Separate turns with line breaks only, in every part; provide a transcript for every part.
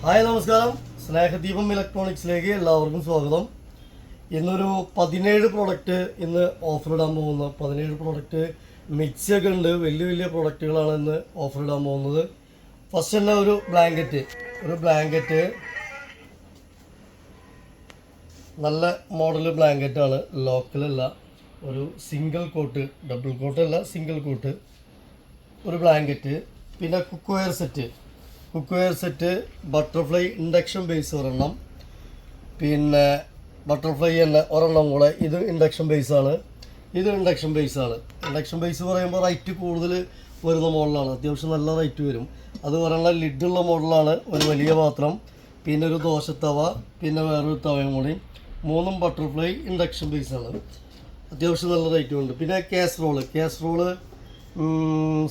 Hi നമസ്കാരം. സ്നേഹദീപം ഇലക്ട്രോണിക്സിലേക്ക് എല്ലാവർക്കും സ്വാഗതം. ഇന്നൊരു 17 പ്രോഡക്റ്റ് ഇന്ന് ഓഫർ ഇടാൻ പോകുന്ന 17 പ്രോഡക്റ്റ് മിക്സിയൊക്കെ ഉണ്ട്. വലിയ വലിയ പ്രോഡക്റ്റുകളാണ് ഇന്ന് ഓഫർ ഇടാൻ പോകുന്നത്. ഫസ്റ്റ് തന്നെ ഒരു ബ്ലാങ്കറ്റ് നല്ല മോഡൽ ബ്ലാങ്കറ്റാണ്, ലോക്കലല്ല, ഒരു സിംഗിൾ കോട്ട്, ഡബിൾ കോട്ടല്ല, സിംഗിൾ കോട്ട് ഒരു ബ്ലാങ്കറ്റ്. പിന്നെ cookware set butterfly induction base ഒരെണ്ണം, പിന്നെ ബട്ടർഫ്ലൈ തന്നെ ഒരെണ്ണം കൂടെ. ഇത് ഇൻഡക്ഷൻ ബേസാണ്. ഇൻഡക്ഷൻ ബേസ് പറയുമ്പോൾ റേറ്റ് കൂടുതൽ വരുന്ന മോഡലാണ്, അത്യാവശ്യം നല്ല റേറ്റ് വരും. അത് ഒരെണ്ണം ലിഡുള്ള മോഡലാണ്, ഒരു വലിയ പാത്രം, പിന്നെ ഒരു ദോശത്തവ, പിന്നെ വേറൊരു തവയും കൂടി. മൂന്നും ബട്ടർഫ്ലൈ ഇൻഡക്ഷൻ ബേസാണ്, അത്യാവശ്യം നല്ല റേറ്റും ഉണ്ട്. പിന്നെ കാസറോള്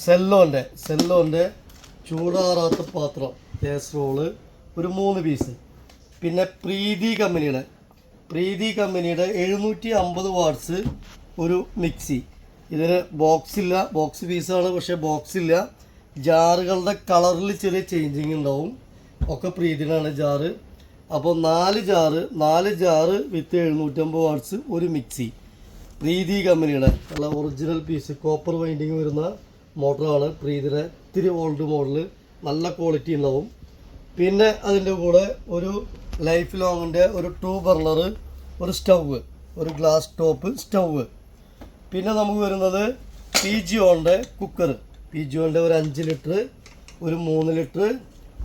സെല്ലോൻ്റെ ചൂടാറാത്ത പാത്രം കാസറോള് ഒരു 3 പീസ്. പിന്നെ പ്രീതി കമ്പനിയുടെ 750 വാട്ട്സ് ഒരു മിക്സി. ഇതിന് ബോക്സ് പീസാണ്, പക്ഷേ ബോക്സില്ല. ജാറുകളുടെ കളറിൽ ചെറിയ ചേഞ്ചിങ് ഉണ്ടാവും. ഒക്കെ പ്രീതിനാണ് ജാറ്. അപ്പോൾ 4 ജാറ് വിത്ത് 750 വാട്ട്സ് ഒരു മിക്സി. പ്രീതി കമ്പനിയുടെ നല്ല ഒറിജിനൽ പീസ്, കോപ്പർ വൈൻഡിങ് വരുന്ന മോട്ടറാണ് പ്രീതിയുടെ. ഇത്തിരി ഓൾഡ് മോഡൽ, നല്ല ക്വാളിറ്റി ഉണ്ടാവും. പിന്നെ അതിൻ്റെ കൂടെ ഒരു ലൈഫ് ലോങ്ങിൻ്റെ ഒരു 2 ബർണർ, ഒരു സ്റ്റൗവ്, ഒരു ഗ്ലാസ് ടോപ്പ് സ്റ്റൗവ്. പിന്നെ നമുക്ക് വരുന്നത് പിജിയോൻ്റെ കുക്കർ. പിജിയോൻ്റെ ഒരു 5 ലിറ്റർ, ഒരു 3 ലിറ്റർ,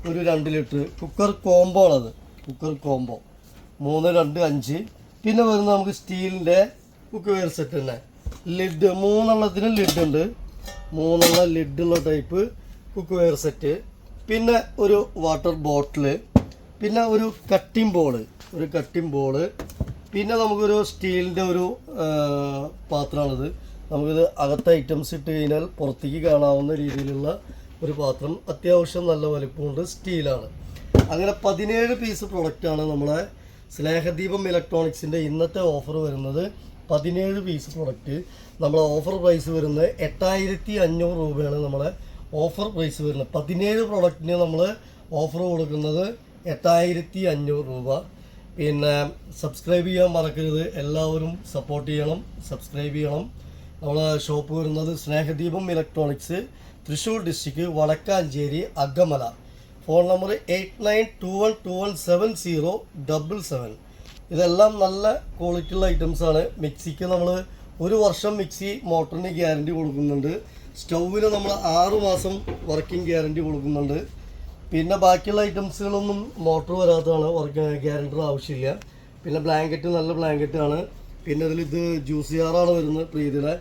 ഒരു 2 ലിറ്റർ കുക്കർ കോംബോ ആണത്. Cooker combo 3, 2, 5. പിന്നെ വരുന്നത് നമുക്ക് സ്റ്റീലിൻ്റെ കുക്ക് വെയർ സെറ്റ് തന്നെ. ലിഡ് 3 ലിഡ് ഉണ്ട്, 3 ലിഡുള്ള ടൈപ്പ് കുക്ക് വെയർ സെറ്റ്. പിന്നെ ഒരു വാട്ടർ ബോട്ടിൽ, പിന്നെ ഒരു കട്ടിംഗ് ബോള്. പിന്നെ നമുക്കൊരു സ്റ്റീലിൻ്റെ ഒരു പാത്രമാണിത്. നമുക്കിത് അകത്തെ ഐറ്റംസ് ഇട്ട് കഴിഞ്ഞാൽ പുറത്തേക്ക് കാണാവുന്ന രീതിയിലുള്ള ഒരു പാത്രം, അത്യാവശ്യം നല്ല വലിപ്പമുണ്ട്, സ്റ്റീലാണ്. അങ്ങനെ 17 പീസ് പ്രൊഡക്റ്റാണ് നമ്മളെ സ്നേഹദീപം ഇലക്ട്രോണിക്സിൻ്റെ ഇന്നത്തെ ഓഫർ വരുന്നത്. 17 പീസ് പ്രൊഡക്റ്റ്. നമ്മളെ ഓഫർ പ്രൈസ് വരുന്നത് 8500 രൂപയാണ്. നമ്മളെ ഓഫർ പ്രൈസ് വരുന്നത് 17 പ്രൊഡക്റ്റിന് നമ്മൾ ഓഫർ കൊടുക്കുന്നത് 8500 രൂപ. പിന്നെ സബ്സ്ക്രൈബ് ചെയ്യാൻ മറക്കരുത്, എല്ലാവരും സപ്പോർട്ട് ചെയ്യണം, സബ്സ്ക്രൈബ് ചെയ്യണം. നമ്മളെ ഷോപ്പ് വരുന്നത് Snehadeepam electronics, Thrissur district, Vadakkanchery, Agamala. Phone number 8921217077. ഇതെല്ലാം നല്ല ക്വാളിറ്റിയുള്ള ഐറ്റംസാണ്. മിക്സിക്ക് നമ്മൾ 1 വർഷം മിക്സി മോട്ടറിന് ഗ്യാരണ്ടി കൊടുക്കുന്നുണ്ട്. സ്റ്റൗവിന് നമ്മൾ 6 മാസം വർക്കിംഗ് ഗ്യാരണ്ടി കൊടുക്കുന്നുണ്ട്. പിന്നെ ബാക്കിയുള്ള ഐറ്റംസുകളൊന്നും മോട്ടർ വരാത്തതാണ്, ഗ്യാരണ്ടിയുടെ ആവശ്യമില്ല. പിന്നെ ബ്ലാങ്കറ്റ് നല്ല ബ്ലാങ്കറ്റാണ്. പിന്നെ ഇത് ജ്യൂസ് ജാറാണ് വരുന്നത് പ്രീതിയുടെ.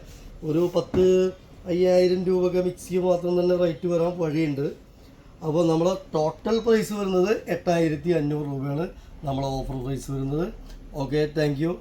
ഒരു 10,000 രൂപയൊക്കെ മിക്സി മാത്രം തന്നെ റേറ്റ് വരാൻ വഴിയുണ്ട്. അപ്പോൾ നമ്മളെ ടോട്ടൽ പ്രൈസ് വരുന്നത് 8500 രൂപയാണ് നമ്മളെ ഓഫർ പ്രൈസ് വരുന്നത്. Okay, thank you.